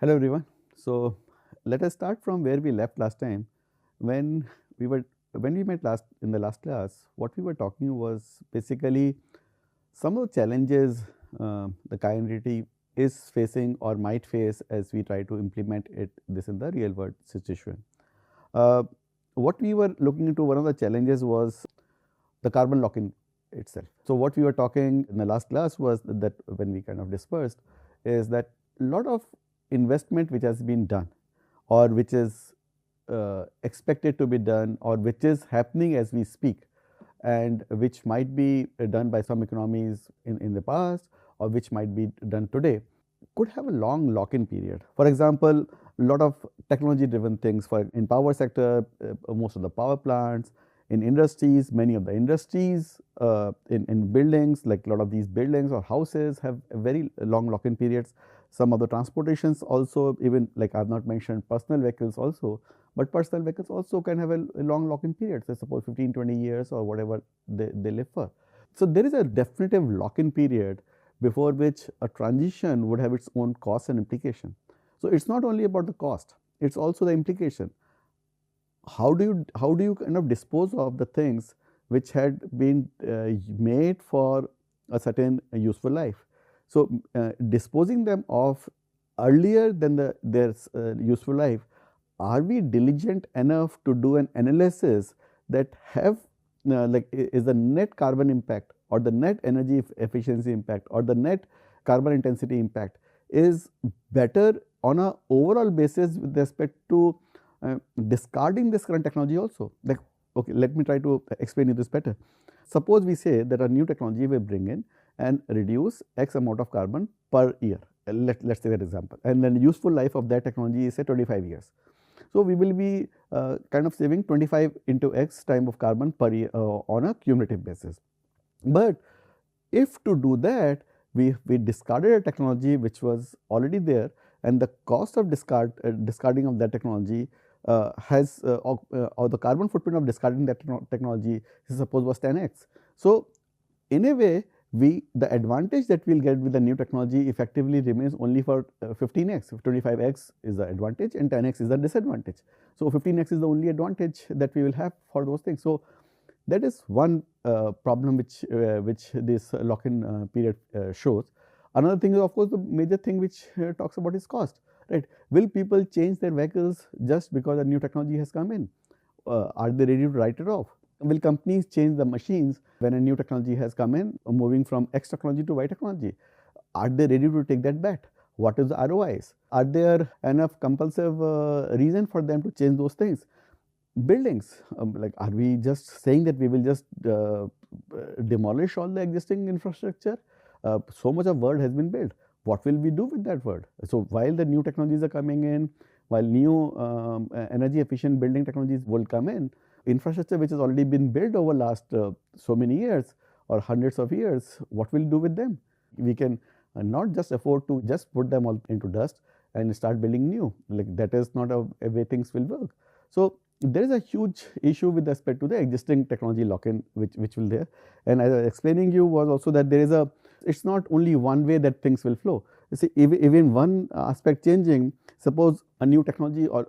Hello everyone. So let us start from where we left last time. When we were when we met last in the last class, what we were talking was basically some of the challenges the community is facing or might face as we try to implement this in the real world situation. Uh, what we were looking into, one of the challenges was the carbon lock-in itself. So what we were talking in the last class was that when we kind of dispersed is that a lot of investment which has been done or which is expected to be done or which is happening as we speak and which might be done by some economies in the past or which might be done today could have a long lock-in period. For example, a lot of technology driven things for in power sector, most of the power plants, in industries, many of the industries, in buildings, like a lot of these buildings or houses have a very long lock-in periods. Some of the transportations also, even like I have not mentioned personal vehicles also, but personal vehicles also can have a long lock-in period, say suppose 15, 20 years or whatever they live for. So there is a definitive lock-in period before which a transition would have its own cost and implication. So it's not only about the cost, it's also the implication. How do you kind of dispose of the things which had been made for a certain useful life? So disposing them of earlier than their useful life, are we diligent enough to do an analysis that have like is the net carbon impact or the net energy efficiency impact or the net carbon intensity impact is better on a overall basis with respect to discarding this current technology also? Like, okay, let me try to explain you this better. Suppose we say that a new technology will bring in and reduce X amount of carbon per year. Let's take that example, and then the useful life of that technology is say 25 years. So we will be kind of saving 25 into X time of carbon per year on a cumulative basis. But if to do that, we discarded a technology which was already there, and the cost of discarding of that technology or the carbon footprint of discarding that technology, suppose was 10x. So in a way, the advantage that we will get with the new technology effectively remains only for 15x. 25x is the advantage and 10x is the disadvantage. So 15x is the only advantage that we will have for those things. So that is one problem which this lock-in period shows. Another thing is, of course, the major thing which talks about is cost. Right? Will people change their vehicles just because a new technology has come in? Are they ready to write it off? Will companies change the machines when a new technology has come in, moving from X technology to Y technology? Are they ready to take that bet? What is the ROIs? Are there enough compulsive reason for them to change those things? Buildings, like, are we just saying that we will just demolish all the existing infrastructure? So much of world has been built. What will we do with that world? So while the new technologies are coming in, while new energy efficient building technologies will come in, infrastructure which has already been built over last so many years or hundreds of years, what will we do with them? We can not just afford to just put them all into dust and start building new. Like, that is not a way things will work. So there is a huge issue with respect to the existing technology lock-in which will there, and as I was explaining you was also that there is a, it's not only one way that things will flow. You see, even one aspect changing, suppose a new technology or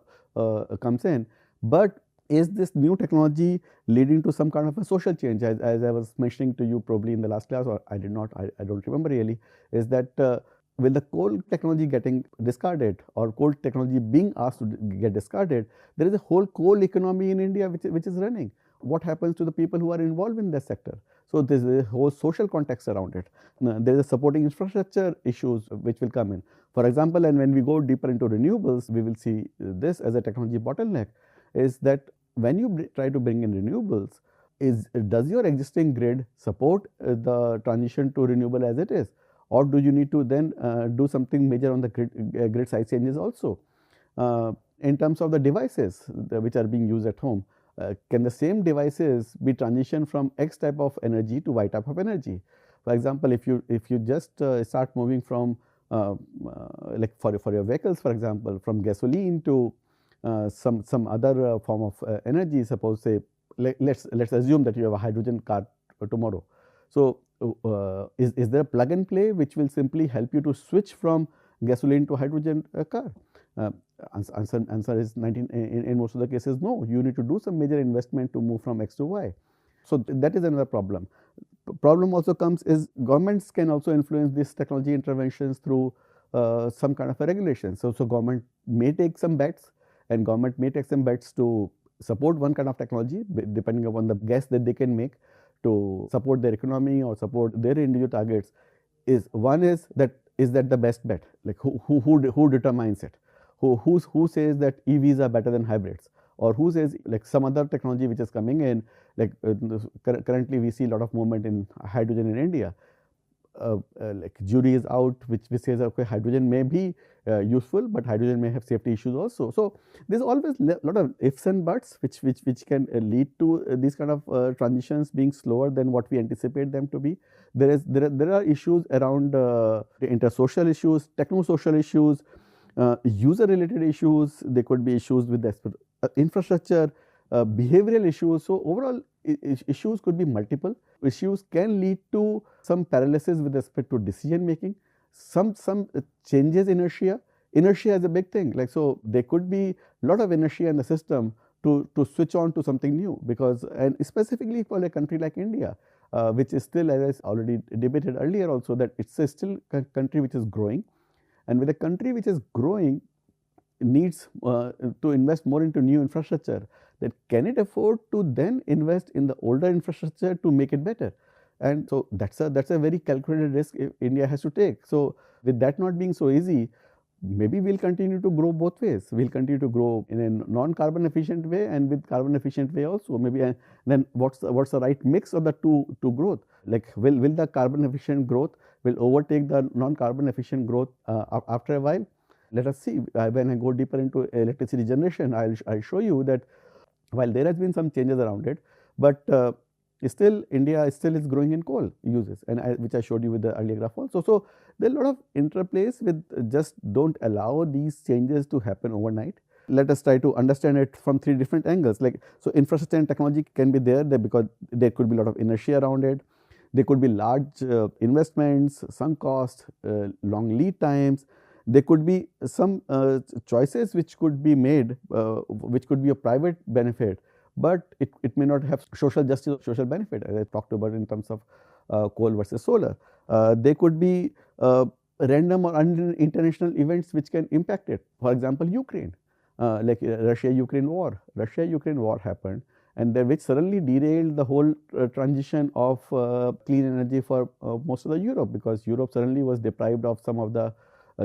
comes in, but is this new technology leading to some kind of a social change, as I was mentioning to you probably in the last class, or I did not, I don't remember really, is that with the coal technology getting discarded or coal technology being asked to get discarded, there is a whole coal economy in India which is running. What happens to the people who are involved in that sector? So there is a whole social context around it. There is a supporting infrastructure issues which will come in. For example, and when we go deeper into renewables, we will see this as a technology bottleneck, is that when you try to bring in renewables, does your existing grid support the transition to renewable as it is? Or do you need to then do something major on the grid size changes also? In terms of the devices which are being used at home, can the same devices be transitioned from X type of energy to Y type of energy? For example, if you just start moving from like for your vehicles, for example, from gasoline to some other form of energy, suppose say let's assume that you have a hydrogen car tomorrow. So is there a plug and play which will simply help you to switch from gasoline to hydrogen car? Answer is 19 in most of the cases no. You need to do some major investment to move from X to Y. So that is another problem. Problem also comes is governments can also influence these technology interventions through some kind of a regulation. So government may take some bets, and government may take some bets to support one kind of technology depending upon the guess that they can make to support their economy or support their individual targets. Is that the best bet? Like who determines it? Who says that EVs are better than hybrids, or who says like some other technology which is coming in, like currently we see a lot of movement in hydrogen in India. Like jury is out which says okay, hydrogen may be useful, but hydrogen may have safety issues also. So there's always a lot of ifs and buts which can lead to these kind of transitions being slower than what we anticipate them to be. There are issues around intersocial issues, techno-social issues, user related issues. There could be issues with the infrastructure, behavioral issues. So overall issues could be multiple. Issues can lead to some paralysis with respect to decision making, some changes in inertia. Inertia is a big thing. Like so there could be a lot of inertia in the system to switch on to something new, because and specifically for a country like India, which is still, as I already debated earlier also, that it's a still country which is growing, and with a country which is growing needs to invest more into new infrastructure, then can it afford to then invest in the older infrastructure to make it better? And so that's a very calculated risk India has to take. So with that not being so easy, maybe we'll continue to grow both ways. We'll continue to grow in a non-carbon efficient way and with carbon efficient way also. Maybe then what's the right mix of the two growth? Like will the carbon efficient growth will overtake the non-carbon efficient growth after a while? Let us see. When I go deeper into electricity generation, I'll show you that while there has been some changes around it, but still India still is growing in coal uses, and which I showed you with the earlier graph also. So there are a lot of interplays with just don't allow these changes to happen overnight. Let us try to understand it from three different angles. Like so, infrastructure and technology can be there because there could be a lot of inertia around it. There could be large investments, sunk costs, long lead times. There could be some choices which could be made, which could be a private benefit, but it may not have social justice or social benefit, as I talked about in terms of coal versus solar. There could be random or international events which can impact it. For example, Ukraine, like Russia-Ukraine war. Russia-Ukraine war happened, and which suddenly derailed the whole transition of clean energy for most of the Europe, because Europe suddenly was deprived of some of the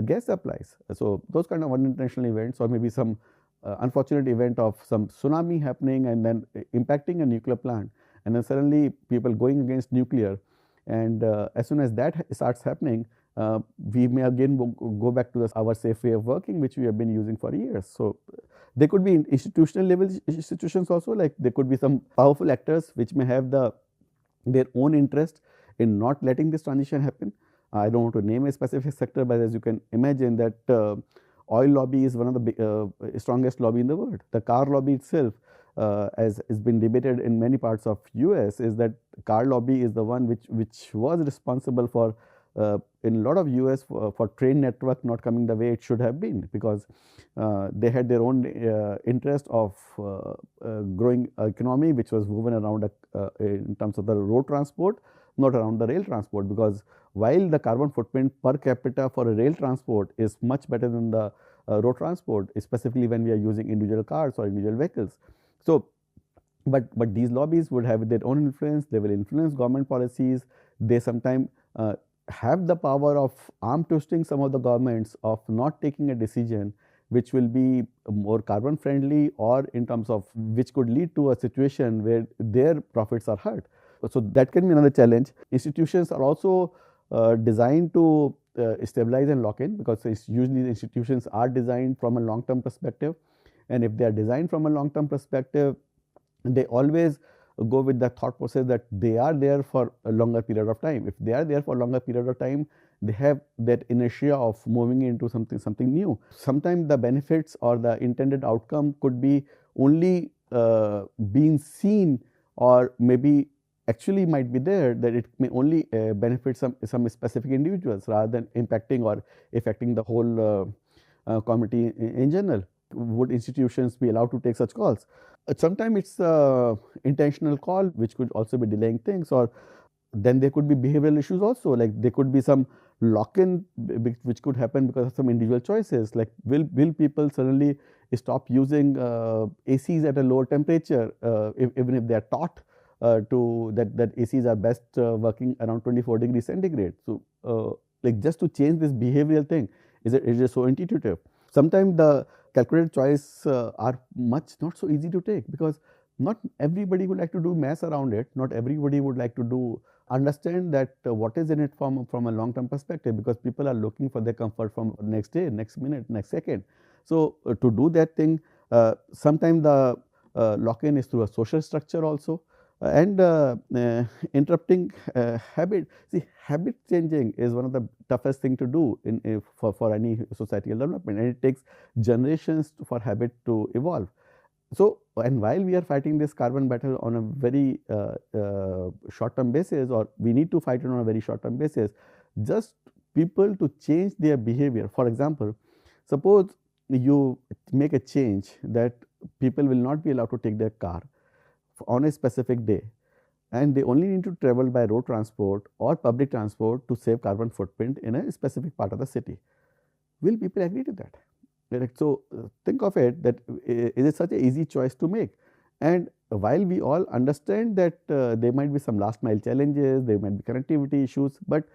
gas supplies. So those kind of unintentional events, or maybe some unfortunate event of some tsunami happening and then impacting a nuclear plant, and then suddenly people going against nuclear, and as soon as that starts happening, we may again go back to our safe way of working which we have been using for years. So there could be institutional level institutions also, like there could be some powerful actors which may have their own interest in not letting this transition happen. I don't want to name a specific sector, but as you can imagine that oil lobby is one of the strongest lobby in the world. The car lobby itself, as has been debated in many parts of US, is that car lobby is the one which was responsible for in a lot of US for train network not coming the way it should have been, because they had their own interest of growing economy which was woven around in terms of the road transport, not around the rail transport, because while the carbon footprint per capita for a rail transport is much better than the road transport, specifically when we are using individual cars or individual vehicles. So but these lobbies would have their own influence. They will influence government policies. They sometimes have the power of arm twisting some of the governments of not taking a decision which will be more carbon friendly, or in terms of which could lead to a situation where their profits are hurt. So that can be another challenge. Institutions are also designed to stabilize and lock in, because usually the institutions are designed from a long term perspective, and if they are designed from a long term perspective, they always go with the thought process that they are there for a longer period of time. If they are there for a longer period of time, they have that inertia of moving into something new. Sometimes the benefits or the intended outcome could be only being seen, or maybe actually might be there, that it may only benefit some specific individuals rather than impacting or affecting the whole community in general. Would institutions be allowed to take such calls? Sometimes it's intentional call which could also be delaying things, or then there could be behavioral issues also, like there could be some lock-in which could happen because of some individual choices, like will people suddenly stop using ACs at a lower temperature, even if they are taught to that ACs are best working around 24 degrees centigrade. So like just to change this behavioral thing is it so intuitive. Sometimes the calculated choice are much not so easy to take, because not everybody would like to do math around it, not everybody would like to do understand that what is in it from a long term perspective, because people are looking for their comfort from next day, next minute, next second. So to do that thing, sometimes the lock-in is through a social structure also, and interrupting habit. See, habit changing is one of the toughest thing to do for any societal development, and it takes generations for habit to evolve. So, and while we are fighting this carbon battle on a very short term basis, or we need to fight it on a very short term basis, just people to change their behavior. For example, suppose you make a change that people will not be allowed to take their car on a specific day, and they only need to travel by road transport or public transport to save carbon footprint in a specific part of the city. Will people agree to that? Correct. So think of it that it is such an easy choice to make, and while we all understand that there might be some last mile challenges, there might be connectivity issues, but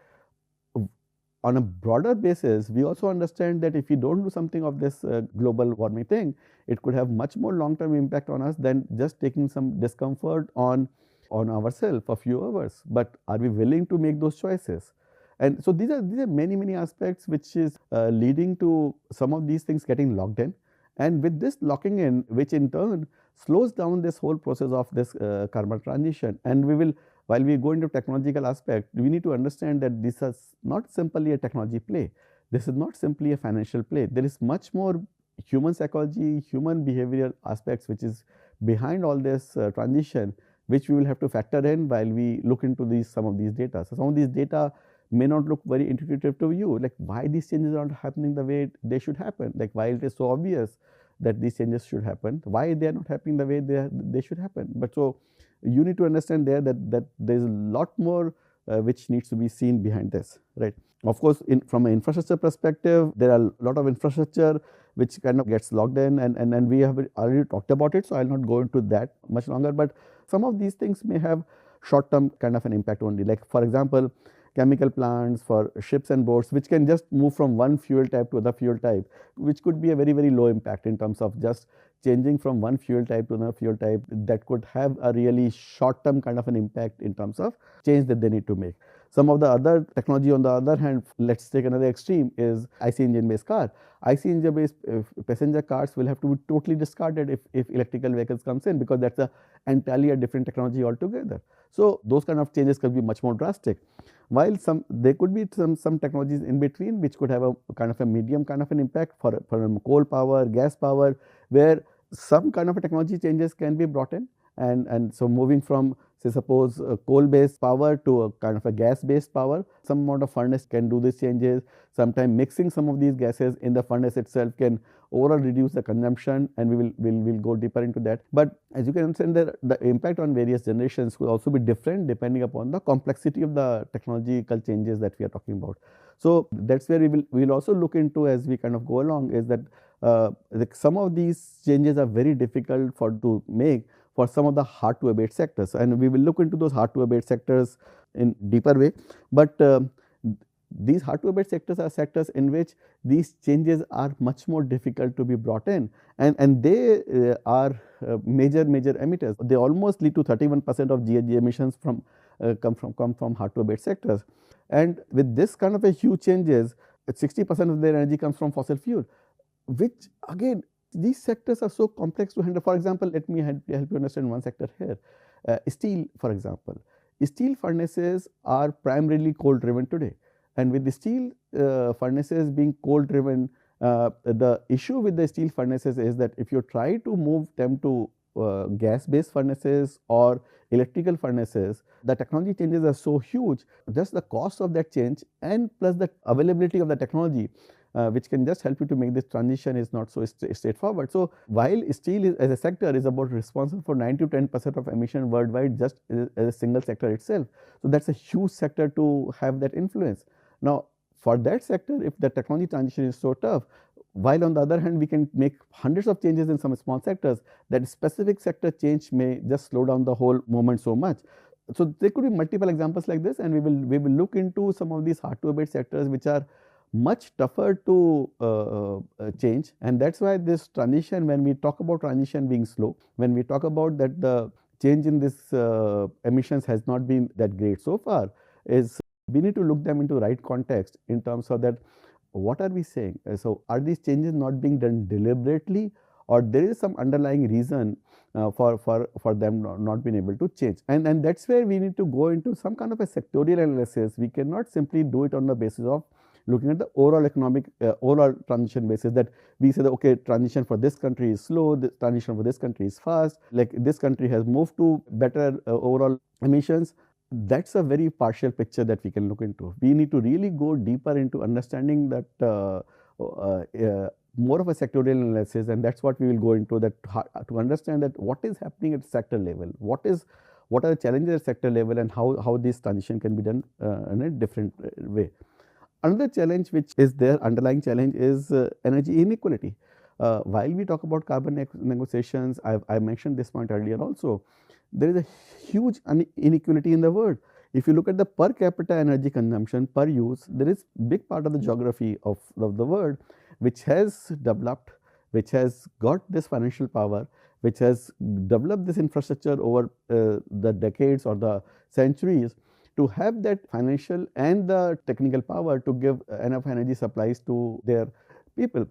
on a broader basis, we also understand that if we don't do something of this global warming thing, it could have much more long term impact on us than just taking some discomfort on ourselves for a few hours. But are we willing to make those choices? And so these are many aspects which is leading to some of these things getting locked in, and with this locking in, which in turn slows down this whole process of this carbon transition. And we will, while we go into technological aspect, we need to understand that this is not simply a technology play. This is not simply a financial play. There is much more human psychology, human behavioral aspects which is behind all this transition, which we will have to factor in while we look into some of these data. So some of these data may not look very intuitive to you, like why these changes are not happening the way they should happen, like why it is so obvious that these changes should happen, why they are not happening the way they should happen. But so you need to understand there that there is a lot more which needs to be seen behind this, right? Of course, from an infrastructure perspective, there are a lot of infrastructure which kind of gets logged in, and we have already talked about it, so I'll not go into that much longer. But some of these things may have short term kind of an impact only, like for example, chemical plants for ships and boats, which can just move from one fuel type to other fuel type, which could be a very low impact in terms of just changing from one fuel type to another fuel type. That could have a really short term kind of an impact in terms of change that they need to make. Some of the other technology, on the other hand, let's take another extreme, is IC engine based car. IC engine based passenger cars will have to be totally discarded if electrical vehicles comes in, because that's entirely a different technology altogether. So those kind of changes could be much more drastic. While there could be some technologies in between which could have a kind of a medium kind of an impact for coal power, gas power, where some kind of a technology changes can be brought in, and so moving from, say, suppose coal based power to a kind of a gas based power, some amount of furnace can do these changes. Sometimes mixing some of these gases in the furnace itself can overall reduce the consumption, and we'll go deeper into that. But as you can understand, the impact on various generations could also be different depending upon the complexity of the technological changes that we are talking about. So that's where we'll also look into as we kind of go along, is that some of these changes are very difficult to make for some of the hard to abate sectors, and we will look into those hard to abate sectors in deeper way. But these hard to abate sectors are sectors in which these changes are much more difficult to be brought in, and they are major emitters. They almost lead to 31% of GHG emissions come from hard to abate sectors. And with this kind of a huge changes, 60% of their energy comes from fossil fuel, which again, these sectors are so complex to handle. For example, let me help you understand one sector here. Steel, for example. Steel furnaces are primarily coal driven today, and with the steel furnaces being coal driven, the issue with the steel furnaces is that if you try to move them to gas-based furnaces or electrical furnaces, the technology changes are so huge, just the cost of that change and plus the availability of the technology which can just help you to make this transition is not so straightforward. So, while steel as a sector is about responsible for 9 to 10% of emission worldwide just as a single sector itself. So, that is a huge sector to have that influence. Now, for that sector, if the technology transition is so tough, while on the other hand we can make hundreds of changes in some small sectors, that specific sector change may just slow down the whole movement so much. So, there could be multiple examples like this, and we will look into some of these hard to abate sectors which are much tougher to change, and that is why this transition, when we talk about transition being slow, when we talk about that the change in this emissions has not been that great so far, is we need to look them into right context in terms of that what are we saying. So, are these changes not being done deliberately, or there is some underlying reason for them not being able to change, and that is where we need to go into some kind of a sectorial analysis. We cannot simply do it on the basis of looking at the overall economic overall transition basis, that we say that okay, transition for this country is slow, the transition for this country is fast, like this country has moved to better overall emissions. That is a very partial picture that we can look into. We need to really go deeper into understanding that more of a sectorial analysis, and that is what we will go into, that to understand that what is happening at sector level, what are the challenges at sector level, and how this transition can be done in a different way. Another challenge which is there, underlying challenge, is energy inequality. While we talk about carbon negotiations, I mentioned this point earlier also, there is a huge inequality in the world. If you look at the per capita energy consumption per use, there is big part of the geography of the world which has developed, which has got this financial power, which has developed this infrastructure over the decades or the centuries, to have that financial and the technical power to give enough energy supplies to their people.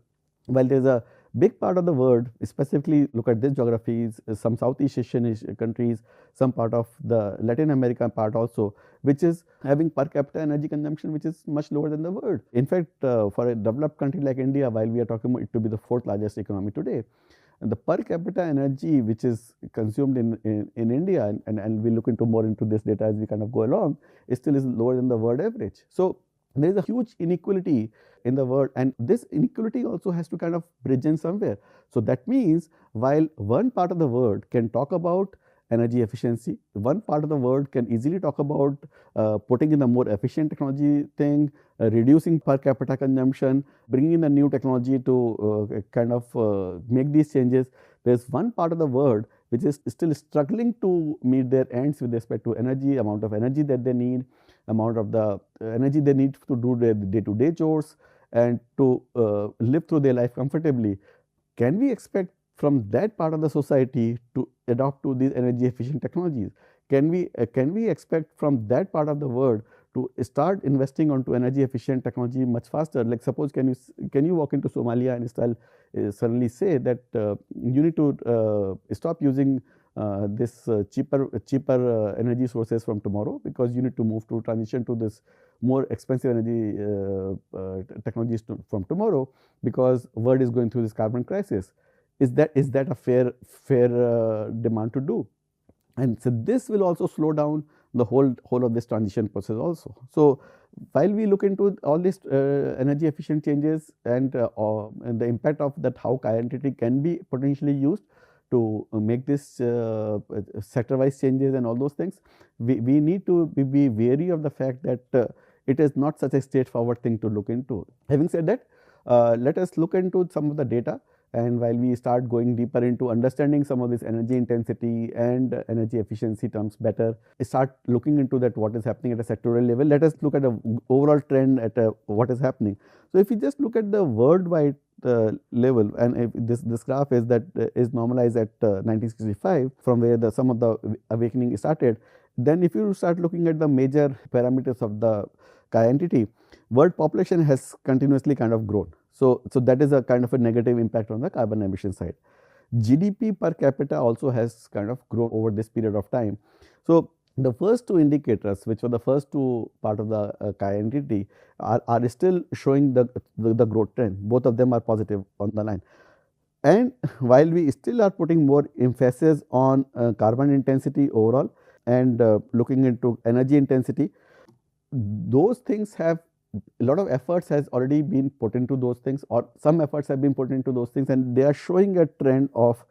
While there is a big part of the world, specifically look at these geographies, some Southeast Asian countries, some part of the Latin America part also, which is having per capita energy consumption which is much lower than the world. In fact, for a developed country like India, while we are talking about it to be the 4th largest economy today, and the per capita energy which is consumed in India, and we look into more into this data as we kind of go along, is still lower than the world average. So, there is a huge inequality in the world, and this inequality also has to kind of bridge in somewhere. So, that means while one part of the world can talk about energy efficiency, one part of the world can easily talk about putting in a more efficient technology thing, reducing per capita consumption, bringing in a new technology to kind of make these changes. There is one part of the world which is still struggling to meet their ends with respect to energy, amount of energy that they need, amount of the energy they need to do their day-to-day chores and to live through their life comfortably. Can we expect from that part of the society to adopt to these energy efficient technologies? Can we expect from that part of the world to start investing onto energy efficient technology much faster? Like suppose can you walk into Somalia and suddenly say that you need to stop using this cheaper energy sources from tomorrow, because you need to move to transition to this more expensive energy technologies from tomorrow, because world is going through this carbon crisis. Is that a fair demand to do? And so this will also slow down the whole of this transition process also. So, while we look into all these energy efficient changes and the impact of that, how KANPUR-NPTEL can be potentially used to make this sector wise changes and all those things, we need to be wary of the fact that it is not such a straightforward thing to look into. Having said that, let us look into some of the data. And while we start going deeper into understanding some of this energy intensity and energy efficiency terms better, start looking into that what is happening at a sectoral level. Let us look at an overall trend at what is happening. So, if you just look at the worldwide level, and if this graph is is normalized at 1965, from where some of the awakening started, then if you start looking at the major parameters of the KANPUR-NPTEL, world population has continuously kind of grown. So, that is a kind of a negative impact on the carbon emission side. GDP per capita also has kind of grown over this period of time. So, the first two indicators, which were the first two part of the KANPUR-NPTEL, are still showing the growth trend. Both of them are positive on the line. And while we still are putting more emphasis on carbon intensity overall and looking into energy intensity, those things have a lot of efforts has already been put into those things, or some efforts have been put into those things, and they are showing a trend of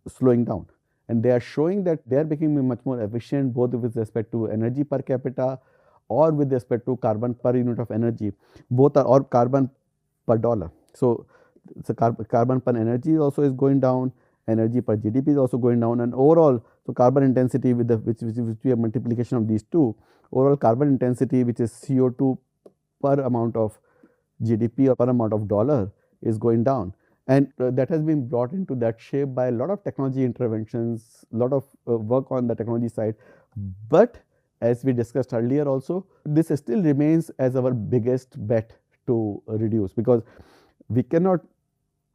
slowing down, and they are showing that they are becoming much more efficient both with respect to energy per capita or with respect to carbon per unit of energy, both are, or carbon per dollar. So, carbon per energy also is going down, energy per GDP is also going down, and overall, so carbon intensity with the which we have multiplication of these two, overall carbon intensity, which is CO2 per amount of GDP or per amount of dollar, is going down. And that has been brought into that shape by a lot of technology interventions, a lot of work on the technology side. But as we discussed earlier also, this still remains as our biggest bet to reduce, because we cannot,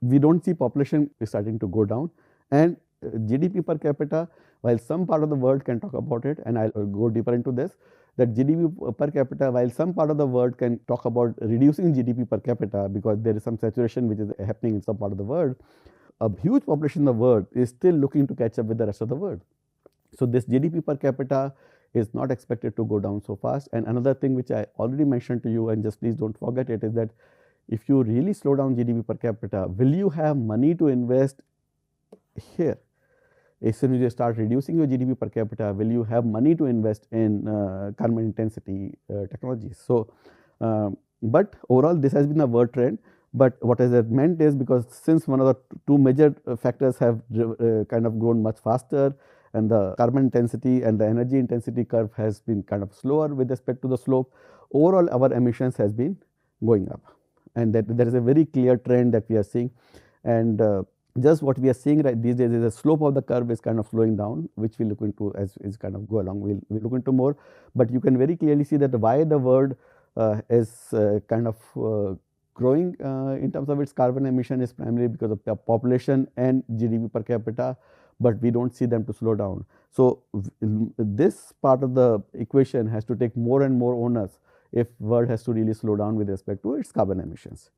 we don't see population starting to go down, and GDP per capita, while some part of the world can talk about it, and I'll go deeper into this, that GDP per capita, while some part of the world can talk about reducing GDP per capita because there is some saturation which is happening in some part of the world, a huge population in the world is still looking to catch up with the rest of the world. So, this GDP per capita is not expected to go down so fast. And another thing which I already mentioned to you, and just please don't forget it, is that if you really slow down GDP per capita, will you have money to invest here? As soon as you start reducing your GDP per capita, will you have money to invest in carbon intensity technologies? So, but overall this has been a world trend, but what has it meant is, because since one of the two major factors have kind of grown much faster, and the carbon intensity and the energy intensity curve has been kind of slower with respect to the slope, overall our emissions has been going up, and that there is a very clear trend that we are seeing. And just what we are seeing right these days is the slope of the curve is kind of slowing down, which we look into as kind of go along. We'll look into more, but you can very clearly see that why the world is kind of growing in terms of its carbon emission is primarily because of the population and GDP per capita, but we don't see them to slow down. So, this part of the equation has to take more and more onus if world has to really slow down with respect to its carbon emissions.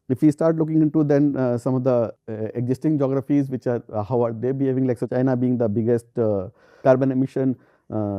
If we start looking into then some of the existing geographies, which are how are they behaving, like so China being the biggest carbon emission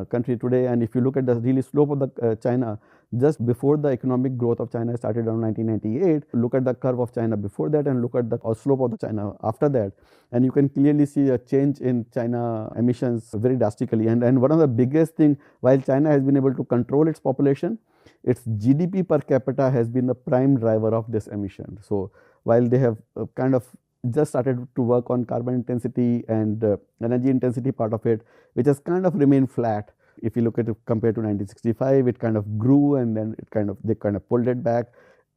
country today, and if you look at the really slope of the China, just before the economic growth of China started around 1998, look at the curve of China before that and look at the slope of the China after that, and you can clearly see a change in China emissions very drastically. And one of the biggest thing, while China has been able to control its population, its GDP per capita has been the prime driver of this emission. So, while they have kind of just started to work on carbon intensity and energy intensity part of it, which has kind of remained flat. If you look at it compared to 1965, it kind of grew, and then they kind of pulled it back.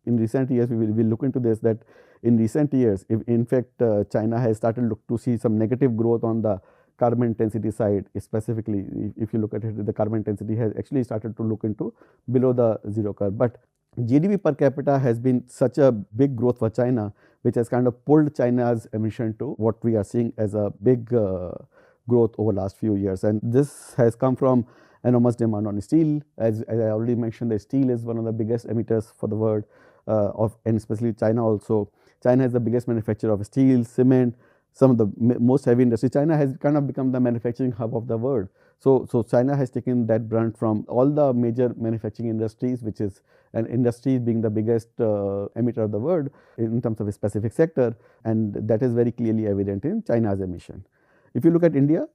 In recent years, we will look into this, that in recent years, if in fact China has started to see some negative growth on the carbon intensity side. Specifically, if you look at it, the carbon intensity has actually started to look into below the zero curve. But GDP per capita has been such a big growth for China, which has kind of pulled China's emission to what we are seeing as a big growth over last few years. And this has come from enormous demand on steel. As I already mentioned, the steel is one of the biggest emitters for the world, and especially China also. China is the biggest manufacturer of steel, cement, some of the most heavy industry. China has kind of become the manufacturing hub of the world. So, China has taken that brunt from all the major manufacturing industries, which is an industry being the biggest emitter of the world in terms of a specific sector, and that is very clearly evident in China's emission. If you look at India,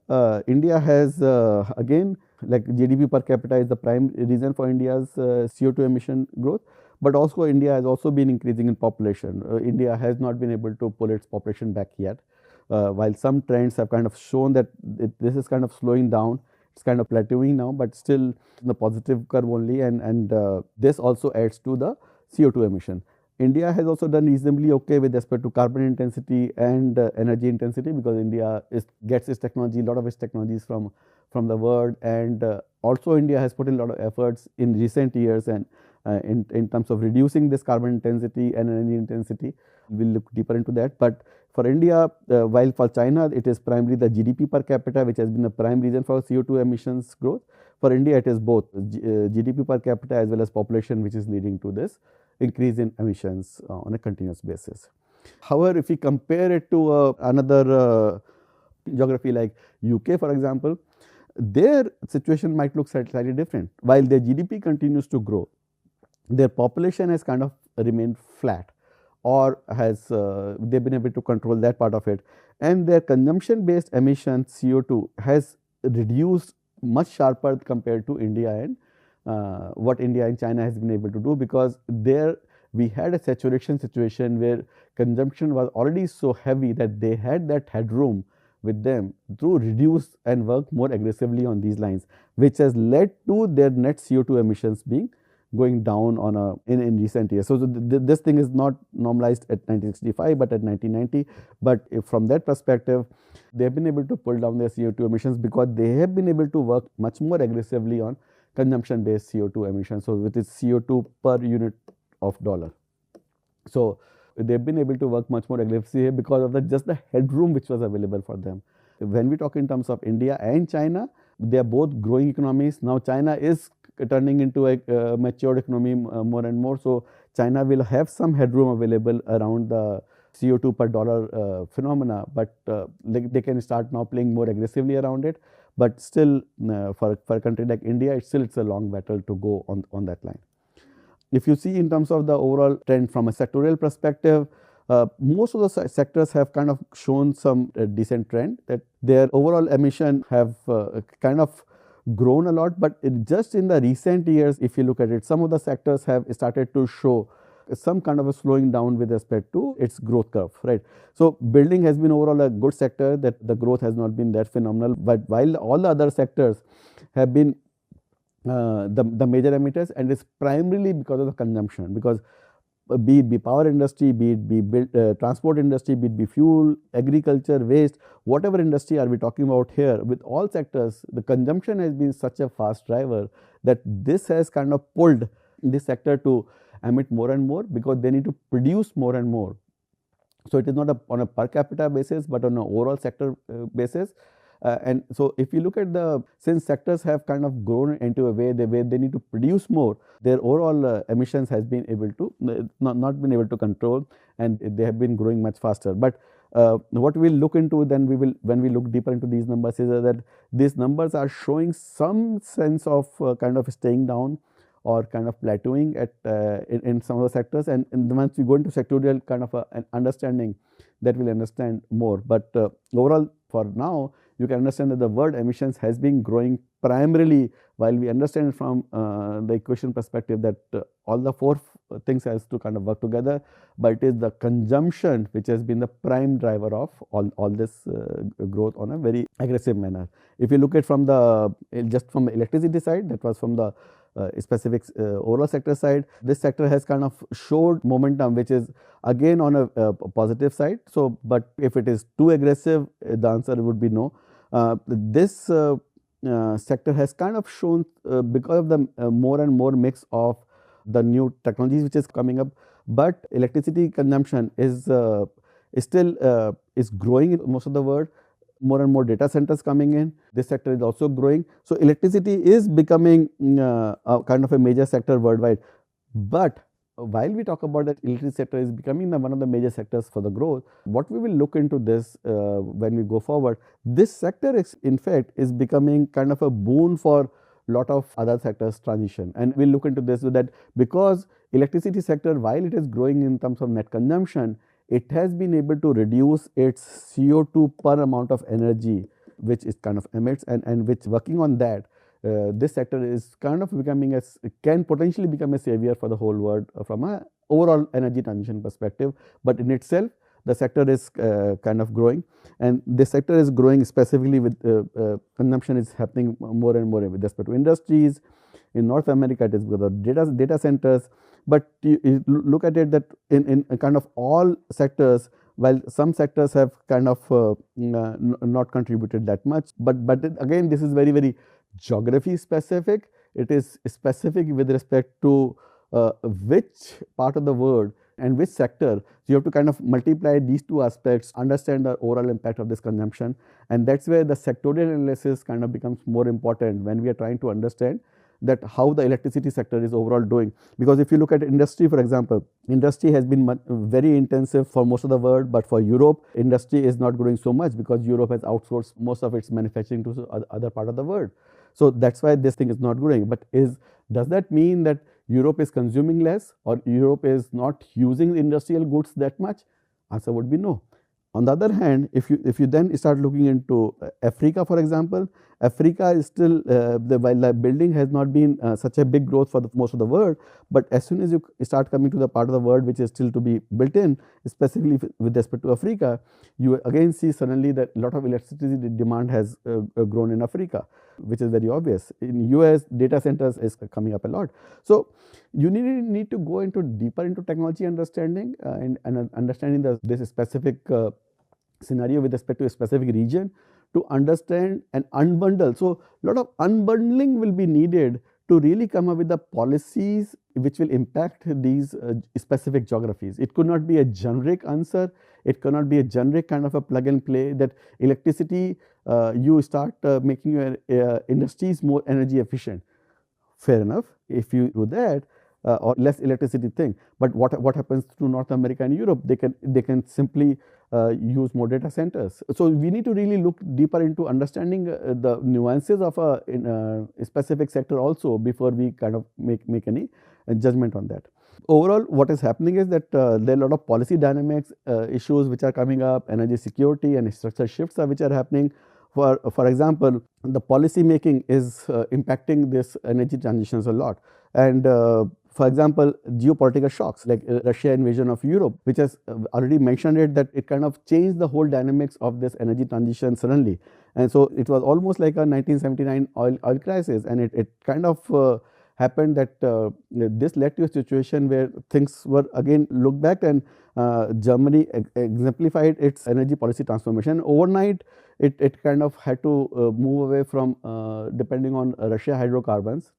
India has again, like GDP per capita is the prime reason for India's CO2 emission growth, but also India has also been increasing in population. India has not been able to pull its population back yet. While some trends have kind of shown that this is kind of slowing down, it's kind of plateauing now, but still in the positive curve only, and this also adds to the CO2 emission. India has also done reasonably okay with respect to carbon intensity and energy intensity, because India gets its technology, a lot of its technologies from the world, and also India has put in a lot of efforts in recent years, and in terms of reducing this carbon intensity and energy intensity. We'll look deeper into that. But for India, while for China it is primarily the GDP per capita which has been the prime reason for CO2 emissions growth, for India it is both GDP per capita as well as population which is leading to this increase in emissions on a continuous basis. However, if we compare it to another geography like UK, for example, their situation might look slightly different. While their GDP continues to grow, their population has kind of remained flat, or has they've been able to control that part of it, and their consumption based emissions CO2 has reduced much sharper compared to India and what India and China has been able to do, because there we had a saturation situation where consumption was already so heavy that they had that headroom with them to reduce and work more aggressively on these lines, which has led to their net CO2 emissions being going down on in recent years. So, this thing is not normalized at 1965, but at 1990. But if from that perspective, they have been able to pull down their CO2 emissions because they have been able to work much more aggressively on consumption based CO2 emissions. So, with its CO2 per unit of dollar. So, they have been able to work much more aggressively because of just the headroom which was available for them. When we talk in terms of India and China, they are both growing economies. Now, China is turning into a matured economy more and more. So, China will have some headroom available around the CO2 per dollar phenomena, but they can start now playing more aggressively around it. But still, for a country like India, it's a long battle to go on that line. If you see in terms of the overall trend from a sectorial perspective, most of the sectors have kind of shown some decent trend, that their overall emission have kind of grown a lot, but just in the recent years, if you look at it, some of the sectors have started to show some kind of a slowing down with respect to its growth curve, right. So, building has been overall a good sector, that the growth has not been that phenomenal, but while all the other sectors have been the major emitters, and it's primarily because of the consumption, because be it power industry, be it transport industry, be it fuel, agriculture, waste, whatever industry are we talking about here, with all sectors, the consumption has been such a fast driver that this has kind of pulled this sector to emit more and more, because they need to produce more and more. So, it is not on a per capita basis, but on an overall sector basis. And so, if you look at since sectors have kind of grown into a way where they need to produce more, their overall emissions has been able to not been able to control, and they have been growing much faster. But what we will look into then, when we look deeper into these numbers, is that these numbers are showing some sense of kind of staying down or kind of plateauing at in some of the sectors, and once we go into sectorial kind of an understanding, that we'll understand more. But overall, for now, you can understand that the word emissions has been growing primarily, while we understand from the equation perspective that all the four things has to kind of work together, but it is the consumption which has been the prime driver of all this growth on a very aggressive manner. If you look at from just from the electricity side, that was from the specific overall sector side, this sector has kind of showed momentum, which is again on a positive side. So, but if it is too aggressive, the answer would be no. This sector has kind of shown because of the more and more mix of the new technologies which is coming up, but electricity consumption is still is growing in most of the world. More and more data centers coming in, this sector is also growing. So, electricity is becoming a kind of a major sector worldwide. But while we talk about that electricity sector is becoming one of the major sectors for the growth, what we will look into this when we go forward, this sector in fact is becoming kind of a boon for lot of other sectors transition. And we'll look into this, so that because electricity sector, while it is growing in terms of net consumption, it has been able to reduce its CO2 per amount of energy which it kind of emits, and which working on that, this sector is kind of becoming can potentially become a savior for the whole world from a overall energy transition perspective. But in itself, the sector is kind of growing, and this sector is growing specifically with consumption is happening more and more with respect to industries. In North America, it is because of data centers. But you look at it that in kind of all sectors, while some sectors have kind of not contributed that much, but again, this is very geography specific. It is specific with respect to which part of the world and which sector. So, you have to kind of multiply these two aspects, understand the overall impact of this consumption, and that is where the sectorial analysis kind of becomes more important when we are trying to understand that how the electricity sector is overall doing. Because if you look at industry, for example, industry has been very intensive for most of the world, but for Europe, industry is not growing so much because Europe has outsourced most of its manufacturing to other part of the world. So that's why this thing is not growing. But does that mean that Europe is consuming less, or Europe is not using industrial goods that much? Answer would be no. On the other hand, if you then start looking into Africa, for example, Africa is still while the building has not been such a big growth for most of the world, but as soon as you start coming to the part of the world which is still to be built in, specifically with respect to Africa, you again see suddenly that a lot of electricity demand has grown in Africa, which is very obvious. In US, data centers is coming up a lot. So you need to go into deeper into technology understanding and understanding this specific scenario with respect to a specific region to understand and unbundle. So a lot of unbundling will be needed to really come up with the policies which will impact these specific geographies. It could not be a generic answer. It cannot be a generic kind of a plug and play that electricity, you start making your industries more energy efficient. Fair enough, if you do that, or less electricity thing. But what happens to North America and Europe? They can simply use more data centers. So we need to really look deeper into understanding the nuances of a specific sector also before we kind of make any judgment on that. Overall, what is happening is that there are a lot of policy dynamics issues which are coming up, energy security and structural shifts which are happening. For example, the policy making is impacting this energy transitions a lot. And for example, geopolitical shocks like Russia invasion of Europe, which has already mentioned it, that it kind of changed the whole dynamics of this energy transition suddenly. And so it was almost like a 1979 oil crisis, and it kind of happened that this led to a situation where things were again looked back, and Germany exemplified its energy policy transformation. Overnight, it kind of had to move away from depending on Russia hydrocarbons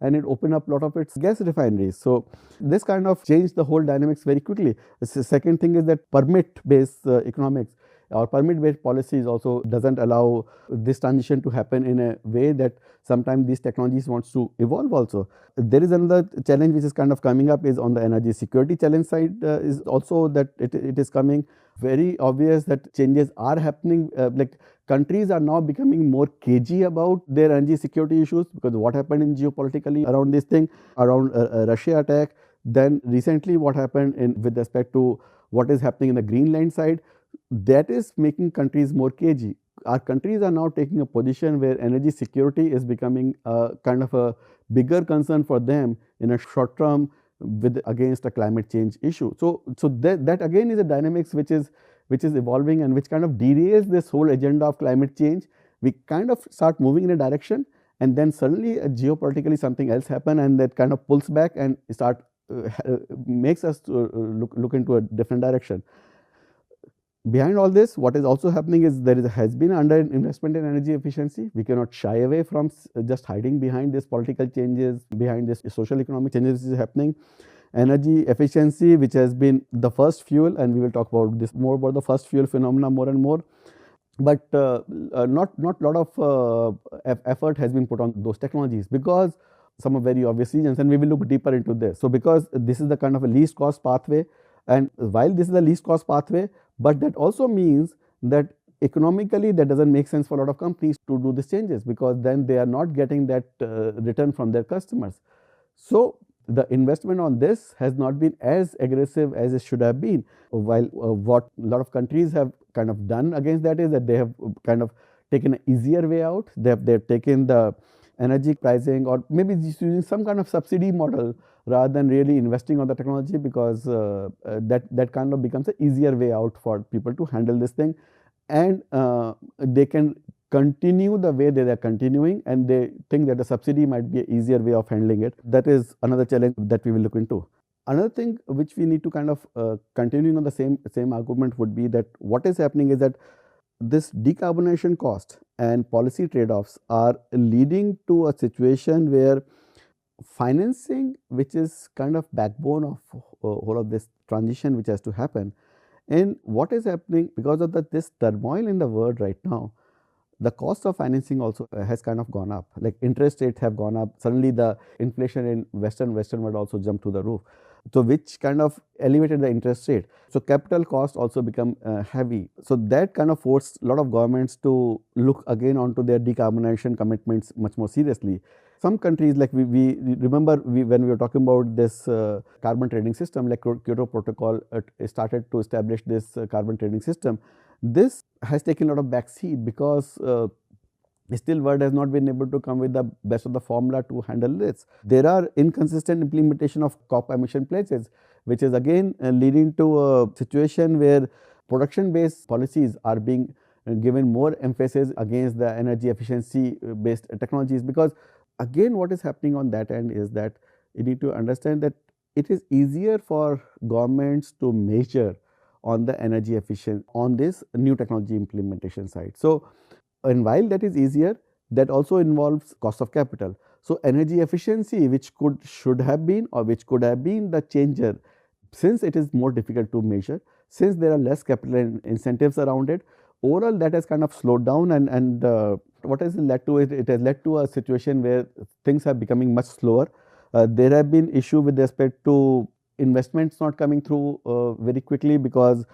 and it opened up a lot of its gas refineries. So this kind of changed the whole dynamics very quickly. The second thing is that permit-based economics or permit-based policies also doesn't allow this transition to happen in a way that sometimes these technologies wants to evolve also. There is another challenge which is kind of coming up is on the energy security challenge side is also that it is coming very obvious that changes are happening. Like countries are now becoming more cagey about their energy security issues because what happened in geopolitically around this thing, around Russia attack. Then recently what happened with respect to what is happening in the Greenland side, that is making countries more cagey. Our countries are now taking a position where energy security is becoming kind of a bigger concern for them in a short term against a climate change issue. So that again is a dynamics which is evolving and which kind of derails this whole agenda of climate change. We kind of start moving in a direction, and then suddenly geopolitically something else happen, and that kind of pulls back and makes us look into a different direction. Behind all this, what is also happening is has been underinvestment in energy efficiency. We cannot shy away from just hiding behind these political changes, behind this social economic changes which is happening. Energy efficiency, which has been the first fuel, and we will talk about this more about the first fuel phenomena more and more. But not a lot of effort has been put on those technologies because some of very obvious reasons, and we will look deeper into this. So because this is the kind of a least cost pathway, and while this is the least cost pathway, but that also means that economically that doesn't make sense for a lot of companies to do these changes because then they are not getting that return from their customers. So the investment on this has not been as aggressive as it should have been. While what a lot of countries have kind of done against that is that they have kind of taken an easier way out. They've taken the energy pricing or maybe just using some kind of subsidy model rather than really investing on the technology because that kind of becomes an easier way out for people to handle this thing, and they can continue the way they are continuing, and they think that the subsidy might be an easier way of handling it. That is another challenge that we will look into. Another thing which we need to kind of continuing on the same argument would be that what is happening is that this decarbonization cost and policy trade-offs are leading to a situation where financing, which is kind of backbone of whole of this transition which has to happen, and what is happening because of this turmoil in the world right now, the cost of financing also has kind of gone up. Like interest rates have gone up. Suddenly the inflation in Western world also jumped to the roof. So which kind of elevated the interest rate. So capital cost also become heavy. So that kind of forced a lot of governments to look again onto their decarbonization commitments much more seriously. Some countries, like we remember when we were talking about this carbon trading system, like Kyoto Protocol started to establish this carbon trading system. This has taken a lot of backseat because still world has not been able to come with the best of the formula to handle this. There are inconsistent implementation of COP emission pledges, which is again leading to a situation where production based policies are being given more emphasis against the energy efficiency based technologies. Because again what is happening on that end is that you need to understand that it is easier for governments to measure on the energy efficient on this new technology implementation side. So and while that is easier, that also involves cost of capital. So energy efficiency, which should have been or which could have been the changer, since it is more difficult to measure, since there are less capital incentives around it, overall that has kind of slowed down. And what has led to it? It has led to a situation where things are becoming much slower. There have been issues with respect to investments not coming through very quickly, because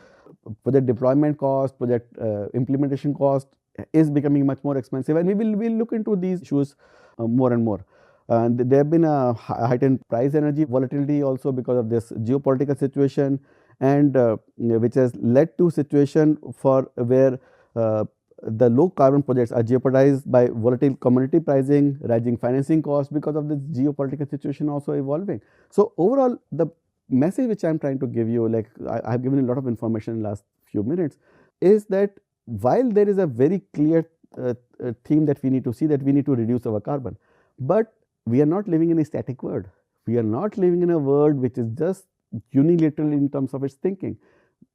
project deployment cost, project implementation cost is becoming much more expensive, and we'll look into these issues more and more. And there have been a heightened price energy volatility also because of this geopolitical situation, and which has led to situation for where the low carbon projects are jeopardized by volatile commodity pricing, rising financing costs because of this geopolitical situation also evolving. So overall, the message which I am trying to give you, like I have given a lot of information in the last few minutes, is that while there is a very clear theme that we need to see, that we need to reduce our carbon, but we are not living in a static world. We are not living in a world which is just unilateral in terms of its thinking.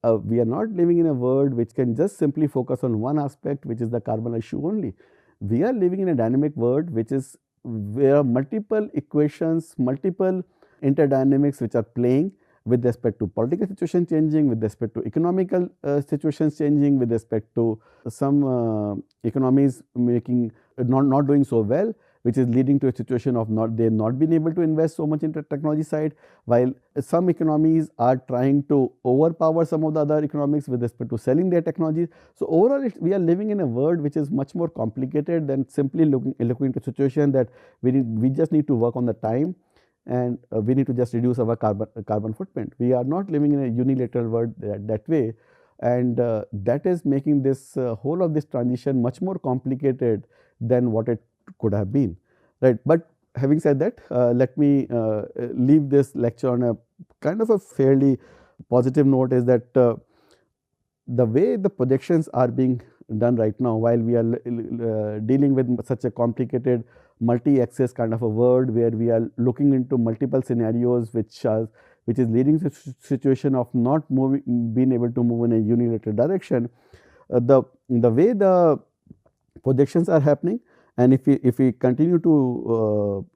We are not living in a world which can just simply focus on one aspect, which is the carbon issue only. We are living in a dynamic world which is where multiple equations, multiple interdynamics which are playing with respect to political situation changing, with respect to economical situations changing, with respect to some economies making not doing so well, which is leading to a situation of they not being able to invest so much into technology side, while some economies are trying to overpower some of the other economics with respect to selling their technologies. So overall, we are living in a world which is much more complicated than simply looking into a situation that we just need to work on the time, and we need to just reduce our carbon footprint. We are not living in a unilateral world that way, and that is making this whole of this transition much more complicated than what it could have been, right? But having said that, let me leave this lecture on a kind of a fairly positive note, is that the way the projections are being done right now, while we are dealing with such a complicated multi-axis kind of a world where we are looking into multiple scenarios which is leading to a situation of not being able to move in a unilateral direction, the way the projections are happening, and if we continue to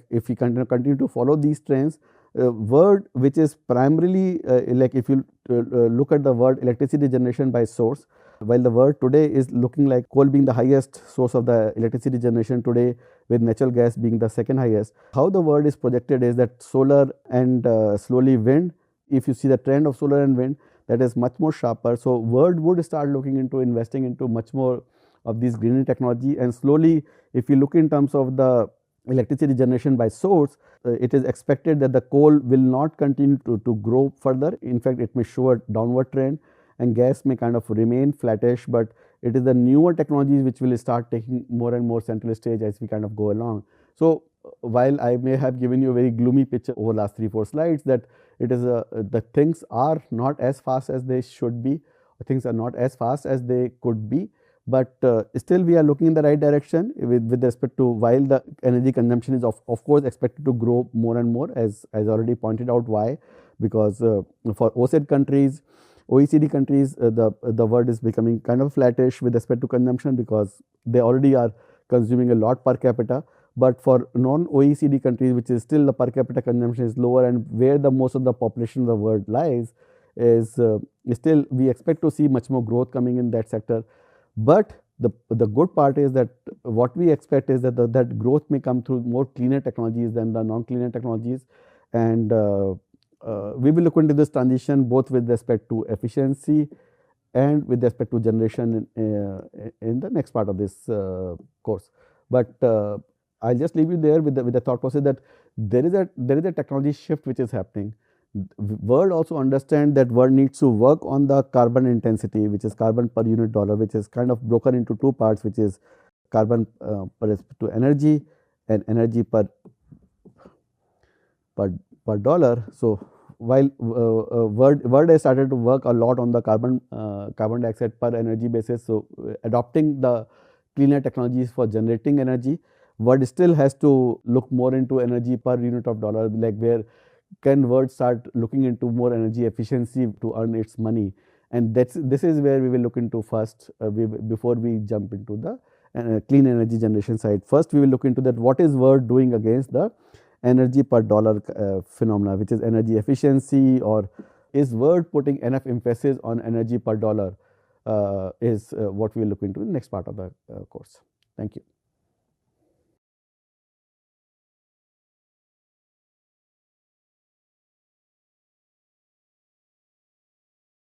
if we continue to follow these trends, world which is primarily like if you look at the word electricity generation by source, while the world today is looking like coal being the highest source of the electricity generation today, with natural gas being the second highest, how the world is projected is that solar and slowly wind, if you see the trend of solar and wind, that is much more sharper. So world would start looking into investing into much more of these green technology, and slowly if you look in terms of the electricity generation by source, it is expected that the coal will not continue to grow further. In fact, it may show a downward trend, and gas may kind of remain flattish, but it is the newer technologies which will start taking more and more central stage as we kind of go along. So while I may have given you a very gloomy picture over last 3-4 slides, that it is the things are not as fast as they should be, things are not as fast as they could be, but still we are looking in the right direction with respect to, while the energy consumption is of course expected to grow more and more, as already pointed out. Why? Because for OSED countries, OECD countries, the world is becoming kind of flattish with respect to consumption, because they already are consuming a lot per capita. But for non-OECD countries, which is still the per capita consumption is lower, and where the most of the population of the world lies, is still we expect to see much more growth coming in that sector. But the good part is that what we expect is that that growth may come through more cleaner technologies than the non-cleaner technologies, and we will look into this transition both with respect to efficiency and with respect to generation in the next part of this course. But I'll just leave you there with the thought process that there is a technology shift which is happening. World also understand that world needs to work on the carbon intensity, which is carbon per unit dollar, which is kind of broken into two parts, which is carbon per respect to energy and energy per per dollar. So while world has started to work a lot on the carbon dioxide per energy basis, so adopting the cleaner technologies for generating energy, world still has to look more into energy per unit of dollar, like where can world start looking into more energy efficiency to earn its money, and this is where we will look into first, before we jump into the clean energy generation side. First we will look into that what is world doing against the energy per dollar phenomena, which is energy efficiency, or is world putting enough emphasis on energy per dollar, is what we will look into in the next part of the course. Thank you.